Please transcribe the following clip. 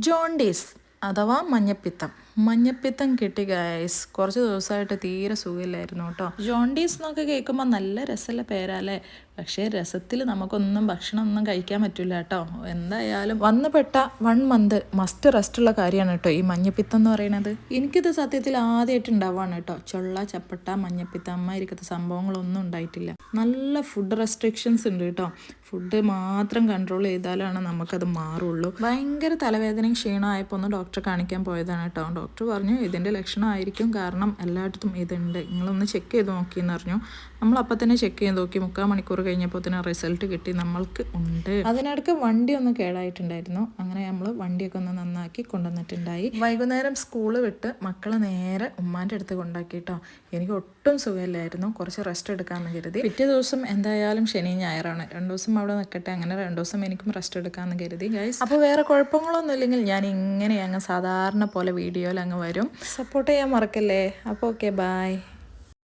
Jaundice അഥവാ മഞ്ഞപ്പിത്തം. മഞ്ഞപ്പിത്തം കിട്ടി ഗൈസ്. കുറച്ച് ദിവസമായിട്ട് തീരെ സുഖമില്ലായിരുന്നു കേട്ടോ. ജോണ്ടീസ് എന്നൊക്കെ കേൾക്കുമ്പോൾ നല്ല രസമുള്ള പേരല്ലേ. പക്ഷേ രസത്തിൽ നമുക്കൊന്നും ഭക്ഷണമൊന്നും കഴിക്കാൻ പറ്റില്ല കേട്ടോ. എന്തായാലും വന്നുപെട്ട 1 മന്ത് മസ്റ്റ് റെസ്റ്റുള്ള കാര്യമാണ് കേട്ടോ ഈ മഞ്ഞപ്പിത്തം എന്ന് പറയുന്നത്. എനിക്കിത് സത്യത്തിൽ ആദ്യമായിട്ട് ഉണ്ടാവുകയാണ് കേട്ടോ. ചൊള്ള ചപ്പട്ട മഞ്ഞപ്പിത്തം അമ്മായിരിക്കത്തെ സംഭവങ്ങളൊന്നും ഉണ്ടായിട്ടില്ല. നല്ല ഫുഡ് റെസ്ട്രിക്ഷൻസ് ഉണ്ട് കേട്ടോ. ഫുഡ് മാത്രം കൺട്രോൾ ചെയ്താലാണ് നമുക്കത് മാറുള്ളൂ. ഭയങ്കര തലവേദനയും ക്ഷീണമായപ്പോൾ ഒന്ന് ഡോക്ടറെ കാണിക്കാൻ പോയതാണ് കേട്ടോ. ഡോക്ടർ പറഞ്ഞു ഇതിൻ്റെ ലക്ഷണമായിരിക്കും, കാരണം എല്ലായിടത്തും ഇതുണ്ട്, നിങ്ങളൊന്ന് ചെക്ക് ചെയ്ത് നോക്കിയെന്ന് പറഞ്ഞു. നമ്മളപ്പം തന്നെ ചെക്ക് ചെയ്ത് നോക്കി. 3/4 മണിക്കൂർ കഴിഞ്ഞപ്പോൾ തന്നെ റിസൾട്ട് കിട്ടി, നമ്മൾക്ക് ഉണ്ട്. അതിനിടയ്ക്ക് വണ്ടി ഒന്ന് കേടായിട്ടുണ്ടായിരുന്നു. അങ്ങനെ നമ്മൾ വണ്ടിയൊക്കെ ഒന്ന് നന്നാക്കി കൊണ്ടുവന്നിട്ടുണ്ടായി. വൈകുന്നേരം സ്കൂള് വിട്ട് മക്കൾ നേരെ ഉമ്മാൻ്റെ അടുത്ത് കൊണ്ടാക്കി കേട്ടോ. എനിക്ക് ഒട്ടും സുഖമില്ലായിരുന്നു. കുറച്ച് റെസ്റ്റ് എടുക്കാമെന്ന് കരുതി. പിറ്റേ ദിവസം എന്തായാലും ശനി ഞായറാണ്, 2 ദിവസം അവിടെ നിൽക്കട്ടെ, അങ്ങനെ 2 ദിവസം എനിക്കും റെസ്റ്റ് എടുക്കാമെന്ന് കരുതി ഗൈസ്. അപ്പോൾ വേറെ കുഴപ്പങ്ങളൊന്നും ഇല്ലെങ്കിൽ ഞാൻ ഇങ്ങനെ അങ്ങ് സാധാരണ പോലെ വീഡിയോയിൽ അങ്ങ് വരും. സപ്പോർട്ട് ചെയ്യാൻ മറക്കല്ലേ. അപ്പോൾ ഓക്കെ, ബൈ.